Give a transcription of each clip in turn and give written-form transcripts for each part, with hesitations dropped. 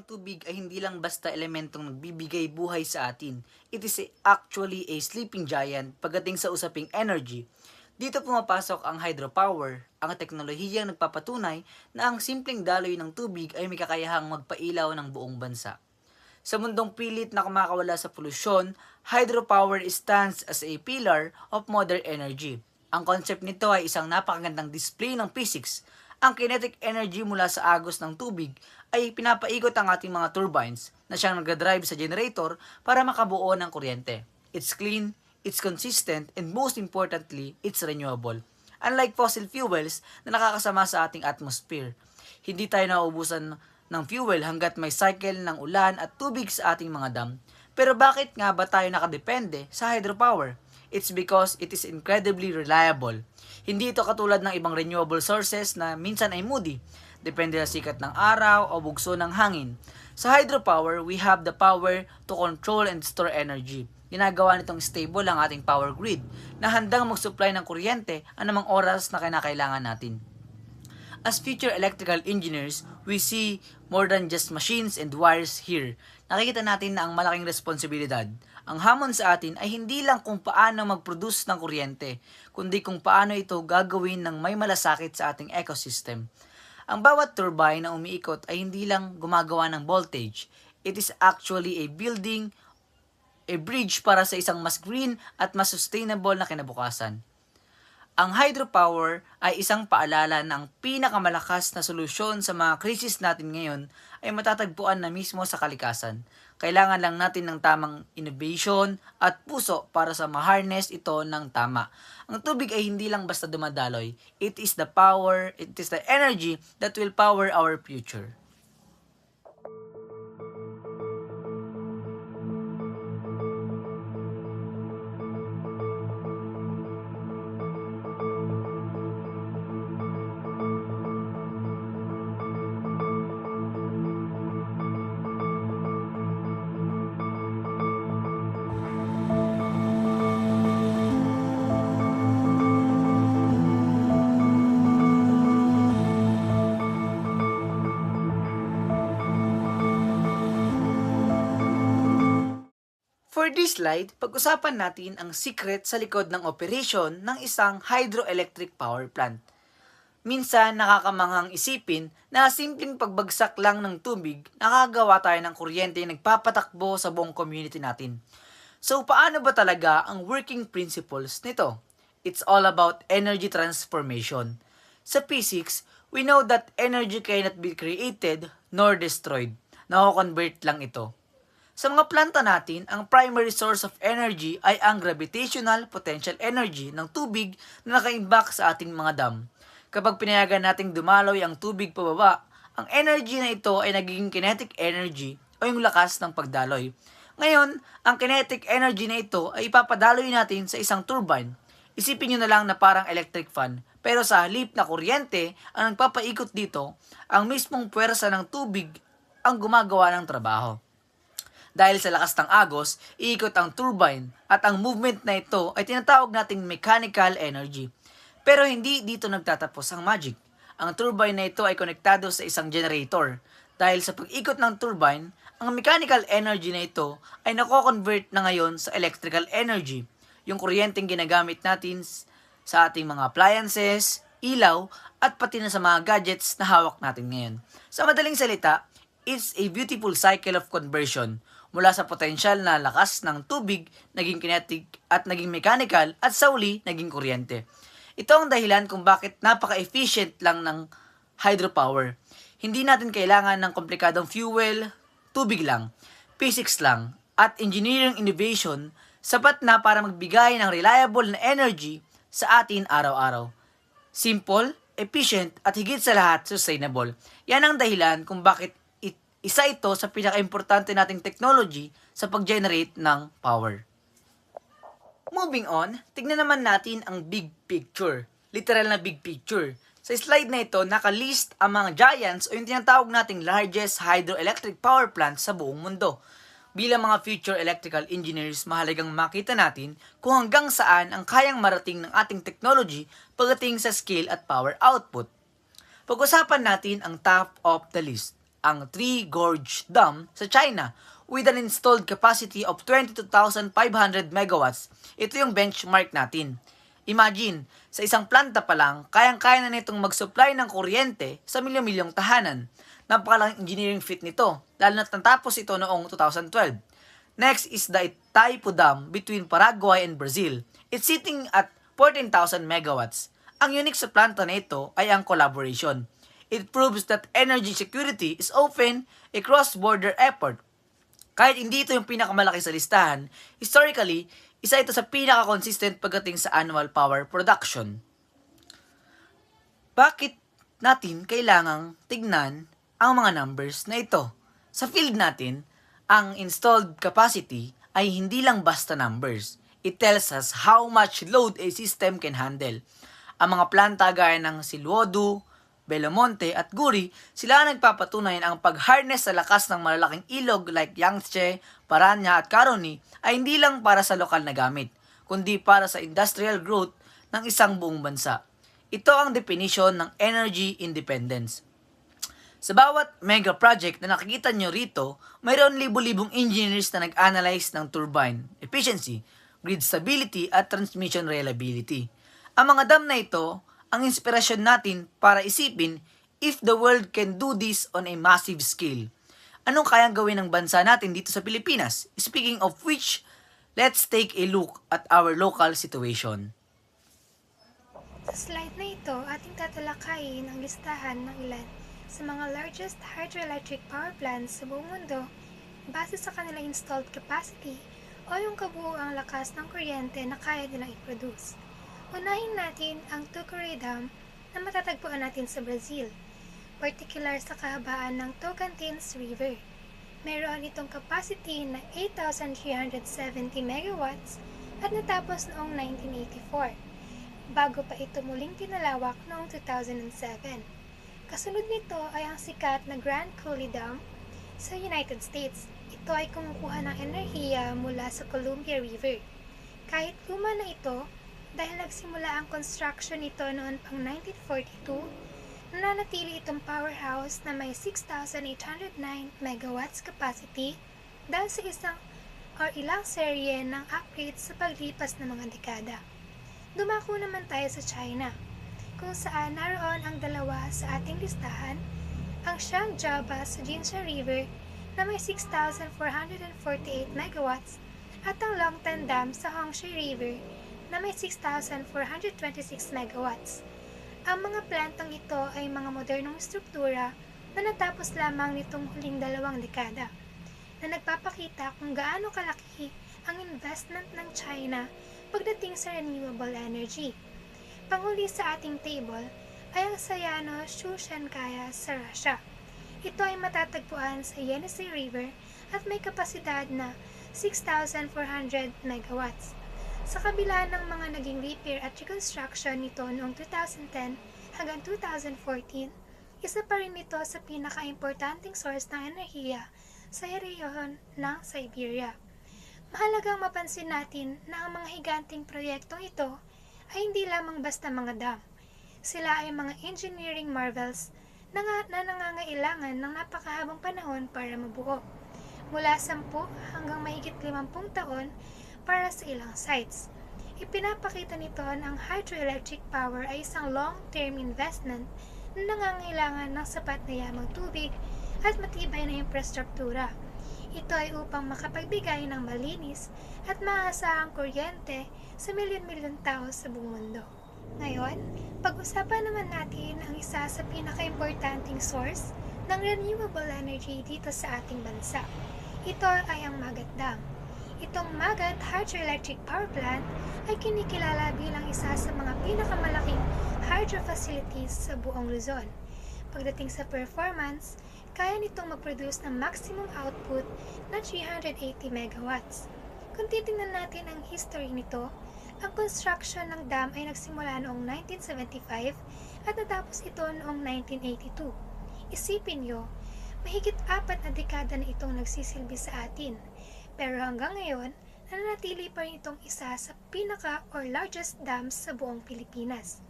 ang tubig ay hindi lang basta elementong nagbibigay buhay sa atin. It is actually a sleeping giant pagdating sa usaping energy. Dito pumapasok ang hydropower, ang teknolohiyang nagpapatunay na ang simpleng daloy ng tubig ay may kakayahang magpailaw ng buong bansa. Sa mundong pilit na kumakawala sa polusyon, hydropower stands as a pillar of modern energy. Ang concept nito ay isang napakagandang display ng physics. Ang kinetic energy mula sa agos ng tubig ay pinapaikot ang ating mga turbines na siyang nag-drive sa generator para makabuo ng kuryente. It's clean, it's consistent, and most importantly, it's renewable. Unlike fossil fuels na nakakasama sa ating atmosphere, hindi tayo nauubusan ng fuel hanggat may cycle ng ulan at tubig sa ating mga dam. Pero bakit nga ba tayo nakadepende sa hydropower? It's because it is incredibly reliable. Hindi ito katulad ng ibang renewable sources na minsan ay moody, depende sa sikat ng araw o bugso ng hangin. Sa hydropower, we have the power to control and store energy. Ginagawa nitong stable ang ating power grid na handang mag-supply ng kuryente anumang oras na kinakailangan natin. As future electrical engineers, we see more than just machines and wires here. Nakikita natin na ang malaking responsibilidad. Ang hamon sa atin ay hindi lang kung paano mag-produce ng kuryente, kundi kung paano ito gagawin ng may malasakit sa ating ecosystem. Ang bawat turbine na umiikot ay hindi lang gumagawa ng voltage. It is actually a bridge para sa isang mas green at mas sustainable na kinabukasan. Ang hydropower ay isang paalala na ang pinakamalakas na solusyon sa mga krisis natin ngayon ay matatagpuan na mismo sa kalikasan. Kailangan lang natin ng tamang innovation at puso para sa ma-harness ito ng tama. Ang tubig ay hindi lang basta dumadaloy. It is the energy that will power our future. For this slide, pag-usapan natin ang secret sa likod ng operasyon ng isang hydroelectric power plant. Minsan nakakamanghang isipin na simpleng pagbagsak lang ng tubig, nakagawa tayo ng kuryente na nagpapatakbo sa buong community natin. So paano ba talaga ang working principles nito? It's all about energy transformation. Sa physics, we know that energy cannot be created nor destroyed. Nako-convert lang ito. Sa mga planta natin, ang primary source of energy ay ang gravitational potential energy ng tubig na nakaimbak sa ating mga dam. Kapag pinayagan nating dumaloy ang tubig pababa, ang energy na ito ay nagiging kinetic energy o yung lakas ng pagdaloy. Ngayon, ang kinetic energy na ito ay ipapadaloy natin sa isang turbine. Isipin nyo na lang na parang electric fan, pero sa halip na kuryente ang nagpapaikot dito, ang mismong puwersa ng tubig ang gumagawa ng trabaho. Dahil sa lakas ng agos, iikot ang turbine at ang movement na ito ay tinatawag nating mechanical energy. Pero hindi dito nagtatapos ang magic. Ang turbine na ito ay konektado sa isang generator. Dahil sa pag-ikot ng turbine, ang mechanical energy na ito ay nako-convert na ngayon sa electrical energy. Yung kuryenteng ginagamit natin sa ating mga appliances, ilaw, at pati na sa mga gadgets na hawak natin ngayon. Sa madaling salita, it's a beautiful cycle of conversion mula sa potensyal na lakas ng tubig, naging kinetic at naging mechanical at sa uli, naging kuryente. Ito ang dahilan kung bakit napaka-efficient lang ng hydropower. Hindi natin kailangan ng komplikadong fuel, tubig lang, physics lang, at engineering innovation sapat na para magbigay ng reliable na energy sa atin araw-araw. Simple, efficient, at higit sa lahat, sustainable. Yan ang dahilan kung bakit isa ito sa pinaka-importante nating technology sa pag-generate ng power. Moving on, tignan naman natin ang big picture. Literal na big picture. Sa slide na ito, nakalist ang mga giants o yung tinatawag nating largest hydroelectric power plants sa buong mundo. Bilang mga future electrical engineers, mahalagang makita natin kung hanggang saan ang kayang marating ng ating technology pagdating sa scale at power output. Pag-usapan natin ang top of the list. ang Three Gorge Dam sa China with an installed capacity of 22,500 megawatts. Ito yung benchmark natin. Imagine, sa isang planta pa lang, kayang-kaya na nitong mag-supply ng kuryente sa milyon-milyong tahanan. Napakalaking engineering feat nito, lalo na't natapos ito noong 2012. Next is the Itaipu Dam between Paraguay and Brazil. It's sitting at 14,000 megawatts. Ang unique sa planta na ito ay ang collaboration. It proves that energy security is often a cross-border effort. Kahit hindi ito yung pinakamalaki sa listahan, historically, isa ito sa pinaka-consistent pagdating sa annual power production. Bakit natin kailangang tignan ang mga numbers na ito? Sa field natin, ang installed capacity ay hindi lang basta numbers. It tells us how much load a system can handle. Ang mga planta gaya ng Siluodu, Belomonte at Guri, sila ang nagpapatunay na ang pag-harness sa lakas ng malalaking ilog like Yangtze, Parana at Caroni ay hindi lang para sa lokal na gamit, kundi para sa industrial growth ng isang buong bansa. Ito ang definition ng energy independence. Sa bawat mega project na nakikita nyo rito, mayroon libu-libong engineers na nag-analyze ng turbine efficiency, grid stability at transmission reliability. Ang mga dam na ito ang inspirasyon natin para isipin if the world can do this on a massive scale. Anong kayang gawin ng bansa natin dito sa Pilipinas? Speaking of which, let's take a look at our local situation. Sa slide na ito, ating tatalakayin ang listahan ng ilan sa mga largest hydroelectric power plants sa buong mundo base sa kanilang installed capacity o yung kabuuang lakas ng kuryente na kaya nilang i-produce. Unahin natin ang Tuguegarao Dam na matatagpuan natin sa Brazil, particular sa kahabaan ng Tocantins River. Mayroon itong capacity na 8,370 megawatts at natapos noong 1984, bago pa ito muling pinalawak noong 2007. Kasunod nito ay ang sikat na Grand Coulee Dam sa United States. Ito ay kumukuha ng enerhiya mula sa Columbia River. Kahit luma na ito, dahil nagsimula ang construction nito noon pang 1942, nananatili itong powerhouse na may 6,809 megawatts capacity dahil sa ilang serye ng upgrades sa paglipas ng mga dekada. Dumako naman tayo sa China, kung saan naroon ang dalawa sa ating listahan, ang Xiangjaba sa Jinsha River na may 6,448 megawatts at ang Longtan Dam sa Hongshui River na may 6,426 megawatts. Ang mga plantang ito ay mga modernong struktura na natapos lamang nitong huling 2 dekada, na nagpapakita kung gaano kalaki ang investment ng China pagdating sa renewable energy. Panghuli sa ating table ay ang Sayano Shushenkaya sa Russia. Ito ay matatagpuan sa Yenisei River at may kapasidad na 6,400 megawatts. Sa kabila ng mga naging repair at reconstruction nito noong 2010 hanggang 2014, isa pa rin ito sa pinaka-importanting source ng enerhiya sa rehiyon ng Siberia. Mahalagang mapansin natin na ang mga higanting proyektong ito ay hindi lamang basta mga dam. Sila ay mga engineering marvels na nangangailangan ng napakahabang panahon para mabuo. Mula 10 hanggang mahigit 50 taon para sa ilang sites. Ipinapakita nito na ang hydroelectric power ay isang long-term investment na nangangailangan ng sapat na yamang tubig at matibay na infrastruktura. Ito ay upang makapagbigay ng malinis at maasahang kuryente sa milyon-milyon tao sa buong mundo. Ngayon, pag-usapan naman natin ang isa sa pinaka-importanting source ng renewable energy dito sa ating bansa. Ito ay ang Magat Dam. Itong Magat Hydroelectric Power Plant ay kinikilala bilang isa sa mga pinakamalaking hydro facilities sa buong Luzon. Pagdating sa performance, kaya nitong mag-produce ng maximum output na 380 megawatts. Kung titingnan natin ang history nito, ang construction ng dam ay nagsimula noong 1975 at natapos ito noong 1982. Isipin nyo, mahigit 4 na dekada na itong nagsisilbi sa atin. Pero hanggang ngayon, nananatili pa rin itong isa sa pinaka or largest dams sa buong Pilipinas.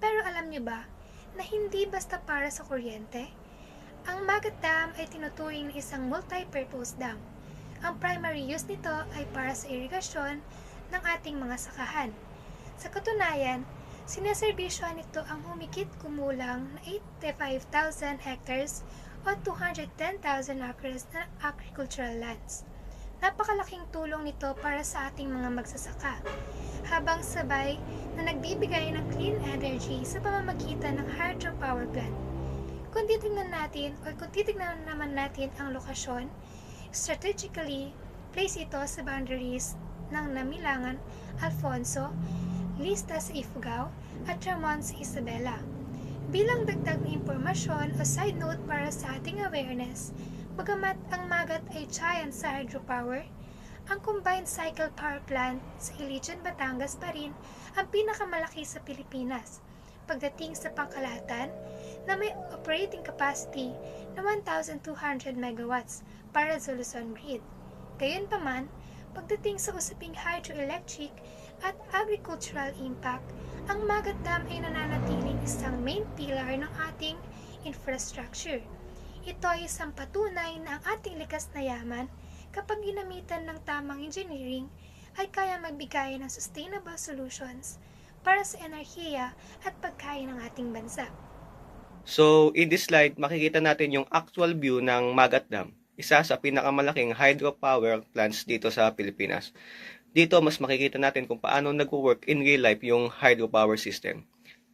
Pero alam nyo ba na hindi basta para sa kuryente? Ang Magat Dam ay tinuturing na isang multi-purpose dam. Ang primary use nito ay para sa irigasyon ng ating mga sakahan. Sa katunayan, sineserbisyohan nito ang humigit kumulang na 85,000 hectares o 210,000 acres na agricultural lands. Napakalaking tulong nito para sa ating mga magsasaka, habang sabay na nagbibigay ng clean energy sa pamamagitan ng hydropower plant. Kung titignan naman natin ang lokasyon, strategically, place ito sa boundaries ng Namilangan, Alfonso, Lista sa Ifugao, at Ramon sa Isabela. Bilang dagdag na impormasyon o side note para sa ating awareness, bagamat ang Magat ay giant sa hydropower, ang combined cycle power plant sa Iligan, Batangas pa rin ang pinakamalaki sa Pilipinas pagdating sa pangkalahatan na may operating capacity na 1,200 megawatts para sa Luzon grid. Gayunpaman, pagdating sa usaping hydroelectric at agricultural impact, ang Magat Dam ay nananatiling isang main pillar ng ating infrastructure. Ito ay isang patunay na ang ating likas na yaman, kapag ginamitan ng tamang engineering, ay kaya magbigay ng sustainable solutions para sa enerhiya at pagkain ng ating bansa. So, in this slide, makikita natin yung actual view ng Magat Dam, isa sa pinakamalaking hydropower plants dito sa Pilipinas. Dito, mas makikita natin kung paano nag-work in real life yung hydropower system.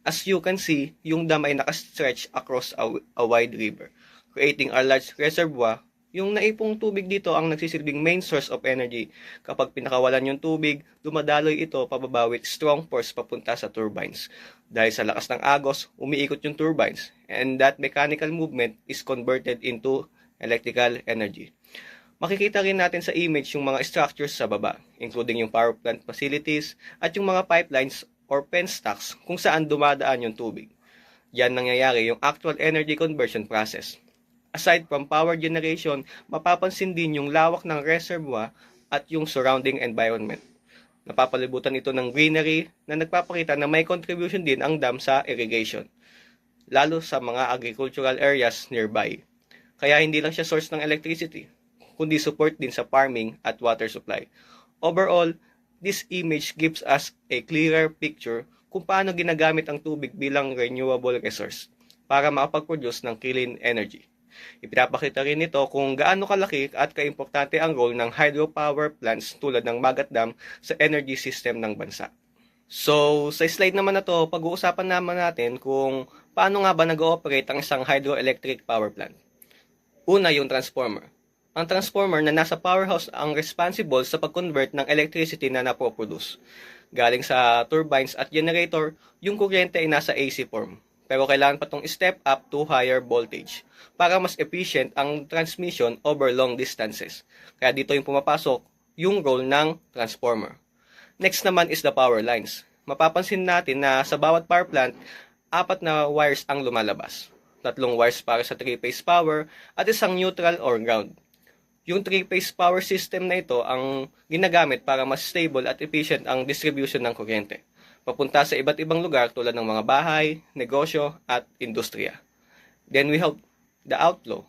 As you can see, yung dam ay nakastretch across a wide river, creating a large reservoir. Yung naipong tubig dito ang nagsisilbing main source of energy. Kapag pinakawalan yung tubig, dumadaloy ito pababa with strong force papunta sa turbines. Dahil sa lakas ng agos, umiikot yung turbines, and that mechanical movement is converted into electrical energy. Makikita rin natin sa image yung mga structures sa baba, including yung power plant facilities at yung mga pipelines or penstocks kung saan dumadaan yung tubig. Yan nangyayari yung actual energy conversion process. Aside from power generation, mapapansin din yung lawak ng reservoir at yung surrounding environment. Napapalibutan ito ng greenery na nagpapakita na may contribution din ang dam sa irrigation, lalo sa mga agricultural areas nearby. Kaya hindi lang siya source ng electricity, kundi support din sa farming at water supply. Overall, this image gives us a clearer picture kung paano ginagamit ang tubig bilang renewable resource para makapag-produce ng clean energy. Ipinapakita rin nito kung gaano kalaki at kaimportante ang role ng hydropower plants tulad ng Magat Dam sa energy system ng bansa. So, sa slide naman na to, pag-uusapan naman natin kung paano nga ba nag-ooperate ang isang hydroelectric power plant. Una, yung transformer. Ang transformer na nasa powerhouse ang responsible sa pag-convert ng electricity na napoproduce. Galing sa turbines at generator, yung kuryente ay nasa AC form. Pero kailangan pa itong step up to higher voltage para mas efficient ang transmission over long distances. Kaya dito yung pumapasok yung role ng transformer. Next naman is the power lines. Mapapansin natin na sa bawat power plant, 4 na wires ang lumalabas. 3 wires para sa 3-phase power at isang neutral or ground. Yung 3-phase power system na ito ang ginagamit para mas stable at efficient ang distribution ng kuryente, papunta sa iba't ibang lugar tulad ng mga bahay, negosyo, at industriya. Then we have the outflow.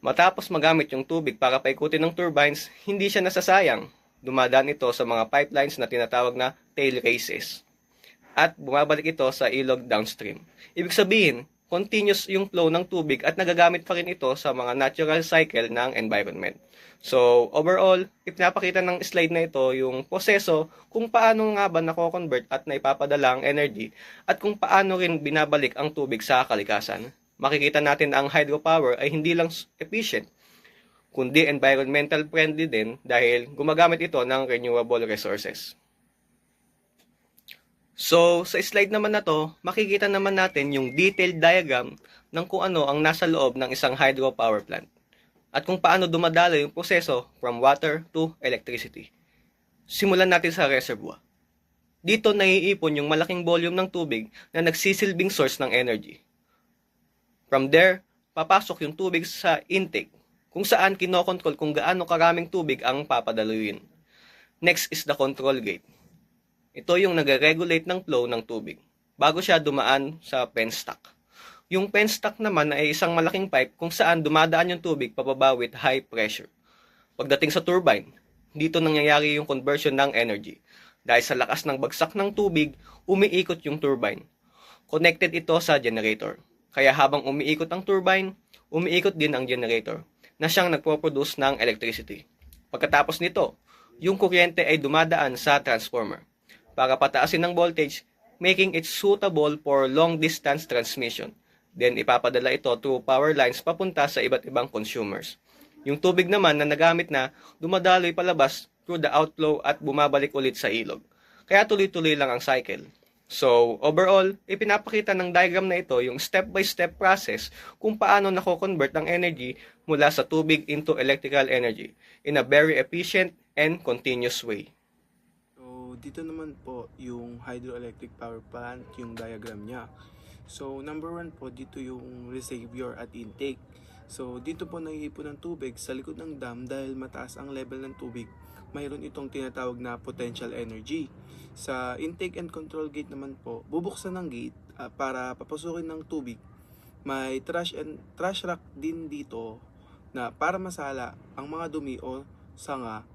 Matapos magamit yung tubig para paikutin ng turbines, hindi siya nasasayang. Dumadaan ito sa mga pipelines na tinatawag na tail races. At bumabalik ito sa ilog downstream. Ibig sabihin, continuous yung flow ng tubig at nagagamit pa rin ito sa mga natural cycle ng environment. So, overall, ipinapakita ng slide na ito yung proseso kung paano nga ba nako-convert at naipapadala ang energy at kung paano rin binabalik ang tubig sa kalikasan. Makikita natin na ang hydropower ay hindi lang efficient, kundi environmental friendly din dahil gumagamit ito ng renewable resources. So, sa slide naman na to, makikita naman natin yung detailed diagram ng kung ano ang nasa loob ng isang hydropower plant at kung paano dumadalo yung proseso from water to electricity. Simulan natin sa reservoir. Dito naiipon yung malaking volume ng tubig na nagsisilbing source ng energy. From there, papasok yung tubig sa intake, kung saan kinokontrol kung gaano karaming tubig ang papadaluyin. Next is the control gate. Ito yung nag-regulate ng flow ng tubig bago siya dumaan sa penstock. Yung penstock naman ay isang malaking pipe kung saan dumadaan yung tubig pababa with high pressure. Pagdating sa turbine, dito nangyayari yung conversion ng energy. Dahil sa lakas ng bagsak ng tubig, umiikot yung turbine. Connected ito sa generator. Kaya habang umiikot ang turbine, umiikot din ang generator na siyang nagpo-produce ng electricity. Pagkatapos nito, yung kuryente ay dumadaan sa transformer para pataasin ng voltage, making it suitable for long distance transmission. Then ipapadala ito through power lines papunta sa iba't ibang consumers. Yung tubig naman na nagamit na, dumadaloy palabas through the outflow at bumabalik ulit sa ilog. Kaya tuloy-tuloy lang ang cycle. So, overall, ipinapakita ng diagram na ito yung step-by-step process kung paano nako-convert ang energy mula sa tubig into electrical energy in a very efficient and continuous way. So, dito naman po yung hydroelectric power plant, yung diagram niya. So, number 1 po, dito yung reservoir at intake. So, dito po naiipon ng tubig sa likod ng dam dahil mataas ang level ng tubig. Mayroon itong tinatawag na potential energy. Sa intake and control gate naman po, bubuksan ng gate para papasukin ng tubig. May trash rack din dito na para masala ang mga dumi o sanga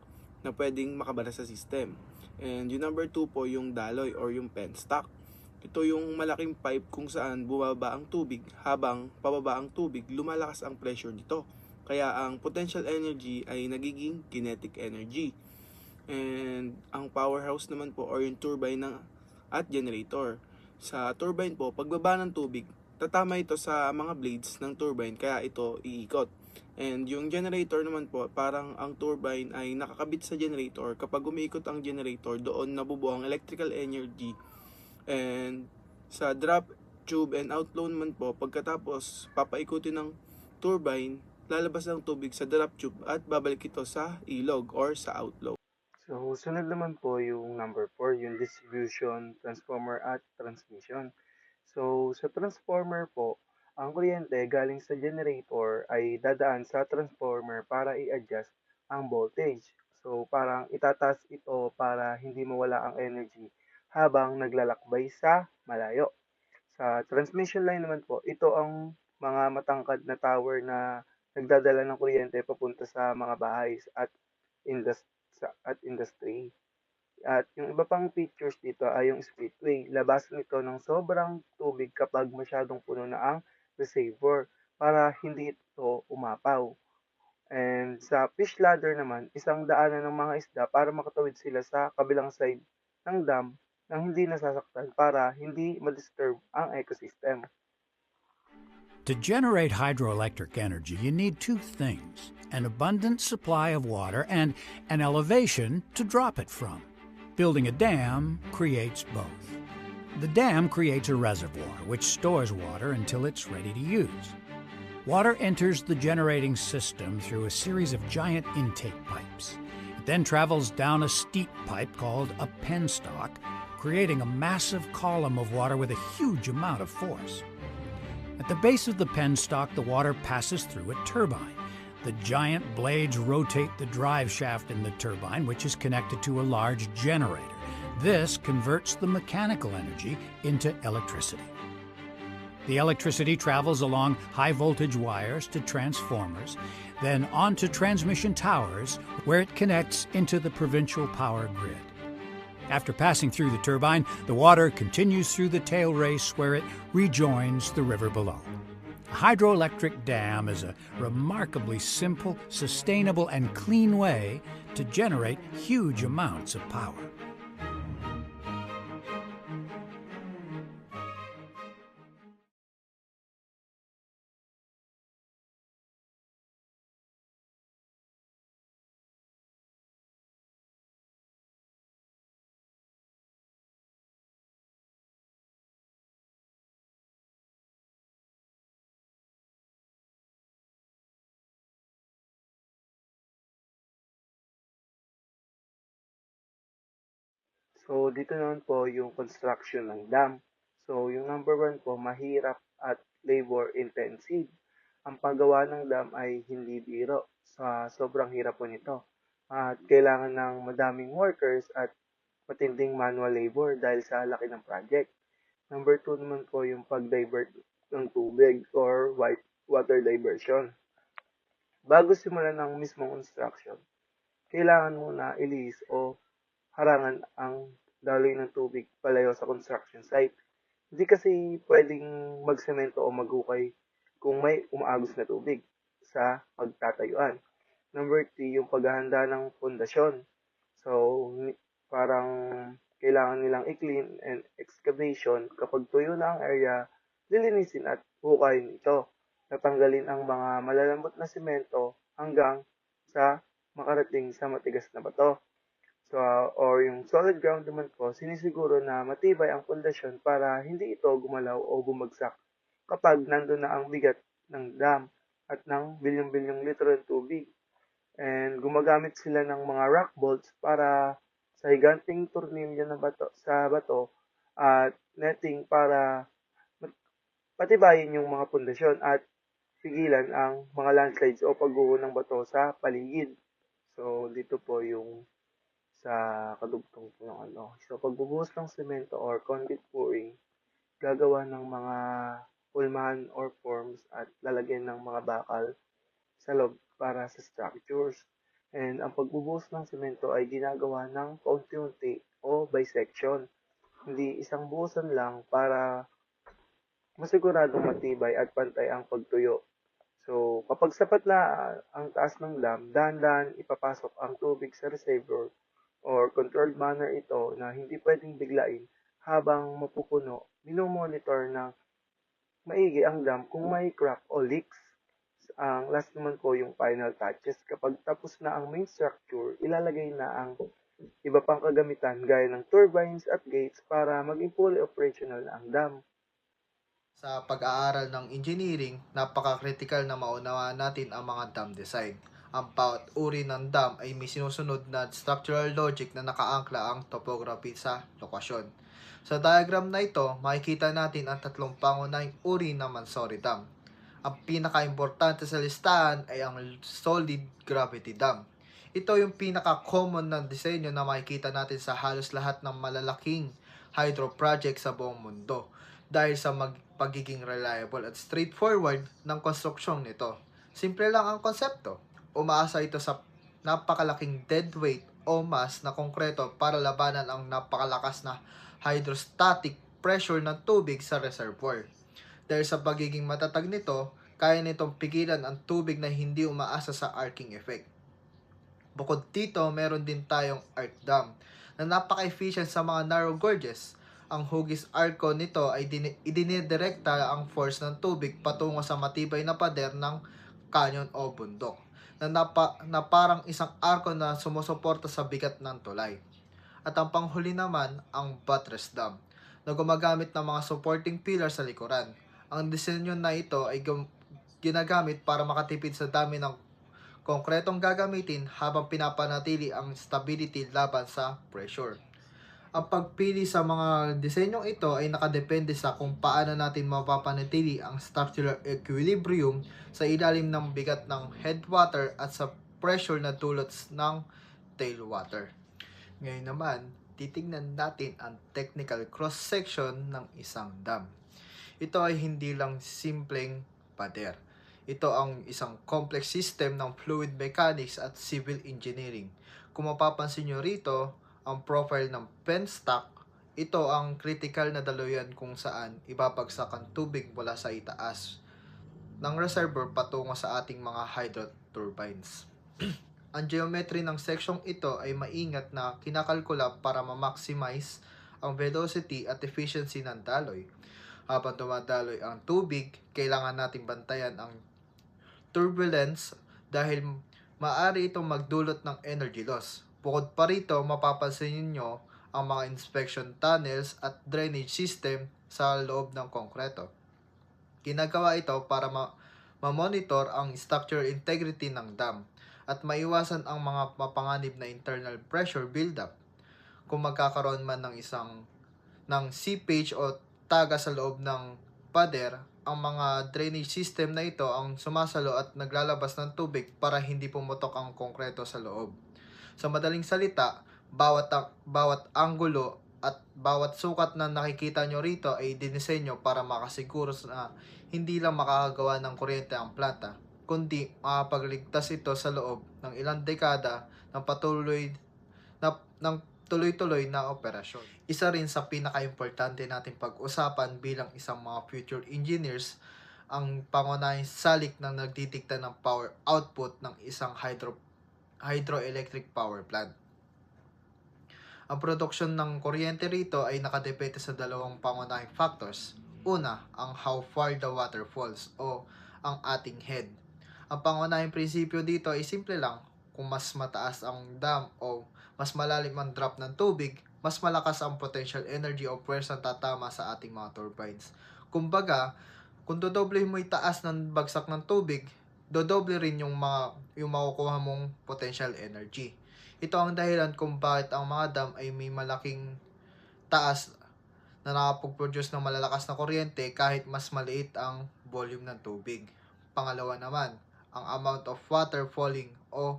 na pwedeng makabara sa system. And yung number 2 po yung daloy or yung penstock. Ito yung malaking pipe kung saan bumaba ang tubig habang pababa ang tubig, lumalakas ang pressure nito. Kaya ang potential energy ay nagiging kinetic energy. And ang powerhouse naman po or yung turbine at generator. Sa turbine po, pagbaba ng tubig, tatama ito sa mga blades ng turbine kaya ito iikot. And yung generator naman po, parang ang turbine ay nakakabit sa generator. Kapag umiikot ang generator, doon nabubuo ang electrical energy. And sa drop, tube, and outflow naman po, pagkatapos papaikutin ng turbine, lalabas ang tubig sa drop tube at babalik ito sa ilog or sa outflow. So, sunod naman po yung number 4, yung distribution, transformer at transmission. So, sa transformer po, ang kuryente galing sa generator ay dadaan sa transformer para i-adjust ang voltage. So, parang itataas ito para hindi mawala ang energy habang naglalakbay sa malayo. Sa transmission line naman po, ito ang mga matangkad na tower na nagdadala ng kuryente papunta sa mga bahay at industry. At yung iba pang features dito ay yung splitway. Labas nito ng sobrang tubig kapag masyadong puno na ang reservoir para hindi ito umapaw. And sa fish ladder naman, isang daanan ng mga isda para makatawid sila sa kabilang side ng dam nang hindi nasasaktan para hindi ma-disturb ang ecosystem. To generate hydroelectric energy, you need two things: an abundant supply of water and an elevation to drop it from. Building a dam creates both. The dam creates a reservoir which stores water until it's ready to use. Water enters the generating system through a series of giant intake pipes. It then travels down a steep pipe called a penstock, creating a massive column of water with a huge amount of force. At the base of the penstock, the water passes through a turbine. The giant blades rotate the drive shaft in the turbine, which is connected to a large generator. This converts the mechanical energy into electricity. The electricity travels along high-voltage wires to transformers, then onto transmission towers, where it connects into the provincial power grid. After passing through the turbine, the water continues through the tail race where it rejoins the river below. A hydroelectric dam is a remarkably simple, sustainable, and clean way to generate huge amounts of power. So, dito naman po yung construction ng dam. So, yung number 1 po, mahirap at labor intensive. Ang paggawa ng dam ay hindi biro sa sobrang hirap po nito. At kailangan ng madaming workers at matinding manual labor dahil sa laki ng project. Number 2 naman po yung pag-divert ng tubig or water diversion. Bago simulan ng mismong construction, kailangan muna ilihis o harangan ang daloy ng tubig palayo sa construction site. Hindi kasi pwedeng magsemento o maghukay kung may umaagos na tubig sa pagtatayuan. Number 3, yung paghahanda ng pundasyon. So, parang kailangan nilang i-clean and excavation. Kapag tuyo na ang area, lilinisin at hukayin ito. Natanggalin ang mga malalambot na simento hanggang sa makarating sa matigas na bato. So, or yung solid ground naman po, sinisiguro na matibay ang pundasyon para hindi ito gumalaw o bumagsak kapag nandun na ang bigat ng dam at ng bilyong-bilyong litro ng tubig. And gumagamit sila ng mga rock bolts para sa higanting tornilyo na sa bato at netting para patibayin yung mga pundasyon at pigilan ang mga landslides o pagguho ng bato sa paligid. So, dito po yung sa kadugtong po ng ano. So, pagbubuhos ng semento or concrete pouring, gagawa ng mga pulmahan or forms at lalagyan ng mga bakal sa loob para sa structures. And ang pagbubuhos ng semento ay ginagawa ng paunti-unti o by section. Hindi isang buhusan lang para masiguradong matibay at pantay ang pagtuyo. So, kapag sapat na ang taas ng dam, dahan-dahan ipapasok ang tubig sa reservoir or controlled manner ito na hindi pwedeng biglain habang mapupuno. Minomonitor ng maigi ang dam kung may crack o leaks. Ang last naman po yung final touches. Kapag tapos na ang main structure, ilalagay na ang iba pang kagamitan gaya ng turbines at gates para maging fully operational na ang dam. Sa pag-aaral ng engineering, napaka-critical na maunawaan natin ang mga dam design. Ang bawat uri ng dam ay may sinusunod na structural logic na nakaangkla ang topography sa lokasyon. Sa diagram na ito, makikita natin ang tatlong pangunahing uri ng Mansory Dam. Ang pinaka-importante sa listahan ay ang solid gravity dam. Ito yung pinaka-common na disenyo na makikita natin sa halos lahat ng malalaking hydro project sa buong mundo dahil sa pagiging reliable at straightforward ng konstruksyon nito. Simple lang ang konsepto. Umaasa ito sa napakalaking dead weight o mass na konkreto para labanan ang napakalakas na hydrostatic pressure ng tubig sa reservoir. Dahil sa pagiging matatag nito, kaya nitong pigilan ang tubig na hindi umaasa sa arcing effect. Bukod dito, meron din tayong arc dam na napaka-efficient sa mga narrow gorges. Ang hugis arco nito ay idinidirekta ang force ng tubig patungo sa matibay na pader ng canyon o bundok na parang isang arko na sumusuporta sa bigat ng tulay. At ang panghuli naman, ang buttress dam na gumagamit ng mga supporting pillar sa likuran. Ang disenyo na ito ay ginagamit para makatipid sa dami ng konkretong gagamitin habang pinapanatili ang stability laban sa pressure. Ang pagpili sa mga disenyong ito ay nakadepende sa kung paano natin mapapanatili ang structural equilibrium sa ilalim ng bigat ng headwater at sa pressure na dulot ng tailwater. Ngayon naman, titingnan natin ang technical cross-section ng isang dam. Ito ay hindi lang simpleng pader. Ito ang isang complex system ng fluid mechanics at civil engineering. Kung mapapansin nyo rito, ang profile ng penstock, ito ang critical na daluyan kung saan ibabagsak ang tubig mula sa itaas ng reservoir patungo sa ating mga hydro turbines. Ang geometry ng seksyong ito ay maingat na kinakalkula para ma-maximize ang velocity at efficiency ng daloy. Habang dumadaloy ang tubig, kailangan nating bantayan ang turbulence dahil maaari itong magdulot ng energy loss. Bukod pa rito, mapapansin niyo ang mga inspection tunnels at drainage system sa loob ng konkreto. Ginagawa ito para ma-monitor ang structural integrity ng dam at maiwasan ang mga mapanganib na internal pressure buildup. Kung magkakaroon man ng seepage o taga sa loob ng pader, ang mga drainage system na ito ang sumasalo at naglalabas ng tubig para hindi pumutok ang konkreto sa loob. Sa madaling salita, bawat anggulo At bawat sukat na nakikita nyo rito ay dinisenyo para makasiguro na hindi lang makakagawa ng kuryente ang planta, kundi makapagligtas ito sa loob ng ilang dekada ng tuloy-tuloy na operasyon. Isa rin sa pinaka-importante nating pag-usapan bilang isang mga future engineers ang pangunahing salik na nagdidikta ng power output ng isang hydroelectric power plant. Ang produksyon ng kuryente rito ay nakadepende sa dalawang pangunahing factors. Una, ang how far the water falls o ang ating head. Ang pangunahing prinsipyo dito ay simple lang. Kung mas mataas ang dam o mas malalim ang drop ng tubig, mas malakas ang potential energy o puwersang tatama sa ating mga turbines. Kumbaga, kung dodoble mo yung taas ng bagsak ng tubig, dodoble rin yung makukuha mong potential energy. Ito ang dahilan kung bakit ang mga dam ay may malaking taas na nakapag-produce ng malalakas na kuryente kahit mas maliit ang volume ng tubig. Pangalawa naman, ang amount of water falling o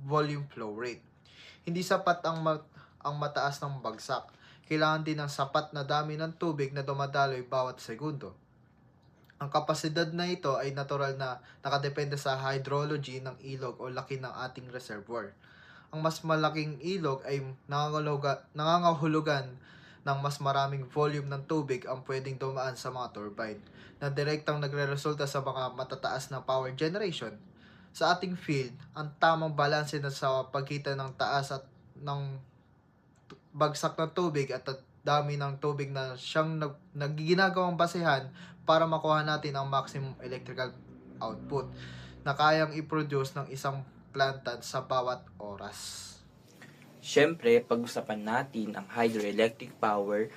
volume flow rate. Hindi sapat ang mataas ng bagsak. Kailangan din ng sapat na dami ng tubig na dumadaloy bawat segundo. Ang kapasidad na ito ay natural na nakadepende sa hydrology ng ilog o laki ng ating reservoir. Ang mas malaking ilog ay nangangahulugan ng mas maraming volume ng tubig ang pwedeng dumaan sa mga turbine na direktang nagre-resulta sa mga matataas na power generation. Sa ating field, ang tamang balanse na sa pagitan ng taas at ng bagsak ng tubig at dami ng tubig na siyang nagiginagawang basehan para makuha natin ang maximum electrical output na kayang i-produce ng isang planta sa bawat oras. Siyempre, pag-usapan natin ang hydroelectric power,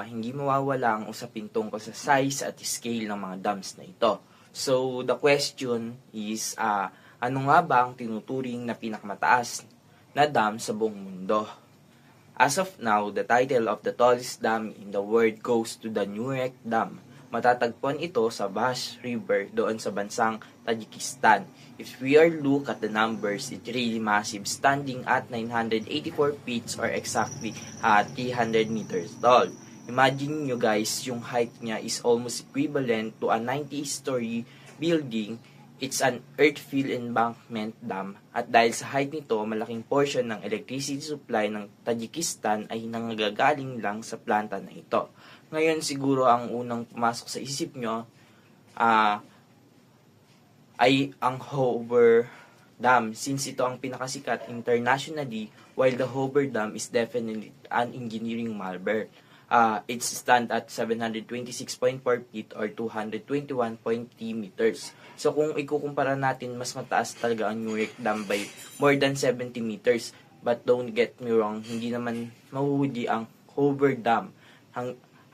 hindi mawawala ang usapin tungkol sa size at scale ng mga dams na ito. So, the question is, ano nga ba ang tinuturing na pinakamataas na dam sa buong mundo? As of now, the title of the tallest dam in the world goes to the Nurek Dam. Matatagpuan ito sa Bash River doon sa bansang Tajikistan. If we are look at the numbers, it's really massive, standing at 984 feet or exactly 300 meters tall. Imagine nyo guys, yung height niya is almost equivalent to a 90-story building. It's an earth-fill embankment dam at dahil sa height nito, malaking portion ng electricity supply ng Tajikistan ay nanggagaling lang sa planta na ito. Ngayon siguro ang unang pumasok sa isip nyo ay ang Hoover Dam, since ito ang pinakasikat internationally, while the Hoover Dam is definitely an engineering marvel. It stands at 726.4 feet or 221.3 meters. So kung ikukumpara natin, mas mataas talaga ang Nurek Dam by more than 70 meters. But don't get me wrong, hindi naman mahuhuli ang Hoover Dam.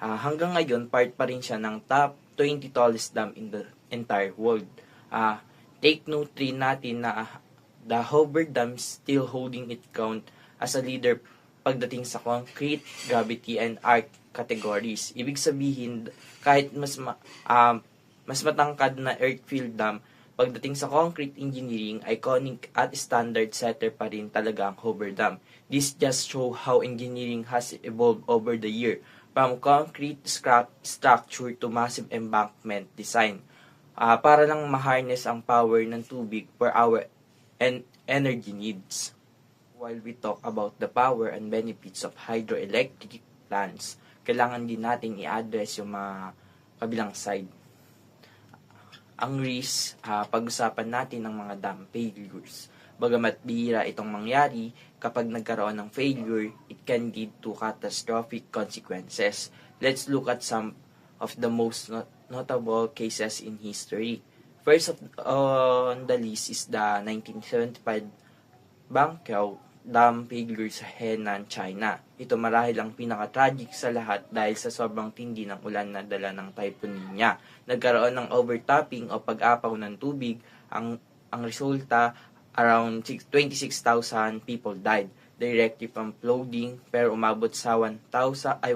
Hanggang ngayon, part pa rin siya ng top 20 tallest dam in the entire world. Take note rin natin na the Hoover Dam still holding its count as a leader pagdating sa concrete, gravity, and arc categories. Ibig sabihin, kahit mas matangkad na earth-filled dam, pagdating sa concrete engineering, iconic at standard setter pa rin talaga ang Hoover Dam. This just show how engineering has evolved over the year, from concrete structure to massive embankment design, para lang ma-harness ang power ng tubig for our energy needs. While we talk about the power and benefits of hydroelectric plants, kailangan din natin i-address yung mga kabilang side. Ang risk, pag-usapan natin ng mga dam failures. Bagamat bihira itong mangyari, kapag nagkaroon ng failure, it can lead to catastrophic consequences. Let's look at some of the most notable cases in history. First on the list is the 1975 Bangkok Dam failure sa Henan, China. Ito marahil ang pinaka-tragic sa lahat dahil sa sobrang tindi ng ulan na dala ng Typhoon Ninya. Nagkaroon ng overtopping o pag-apaw ng tubig. Ang resulta, around 26,000 people died directly from flooding, pero umabot sa 145,000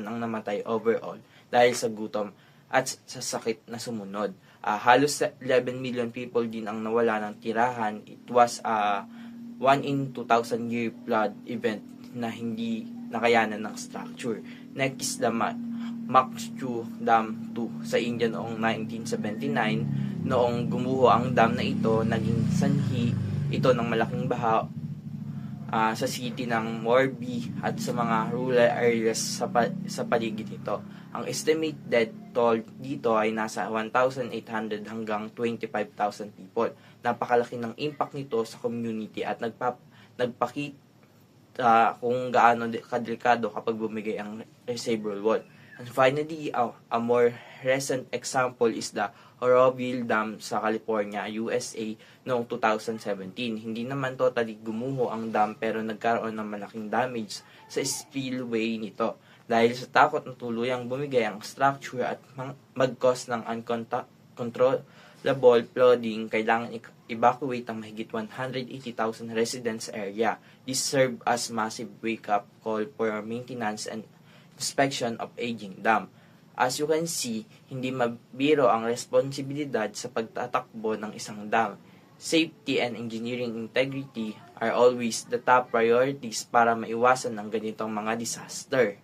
ang namatay overall dahil sa gutom at sa sakit na sumunod. Halos 11 million people din ang nawala ng tirahan. It was a 1 in 2,000 year flood event na nakayanan ng structure. Next is the Makchu Dam 2 sa India noong 1979. Noong gumuho ang dam na ito, naging sanhi ito ng malaking baha sa city ng Morbi at sa mga rural areas sa paligid nito. Ang estimated toll dito ay nasa 1,800 hanggang 25,000 people. Napakalaki ng impact nito sa community at nagpakita kung gaano kadelikado kapag bumigay ang reservoir wall. And finally, a more recent example is the Oroville Dam sa California, USA noong 2017. Hindi naman totally gumuho ang dam pero nagkaroon ng malaking damage sa spillway nito. Dahil sa takot na tuluyang bumigay ang structure at mag-cause ng uncontrollable flooding, kailangan evacuate ang mahigit 180,000 residents area. This served as massive wake-up call for maintenance and inspection of aging dam. As you can see, hindi mabiro ang responsibilidad sa pagtatakbo ng isang dam. Safety and engineering integrity are always the top priorities para maiwasan ang ganitong mga disaster.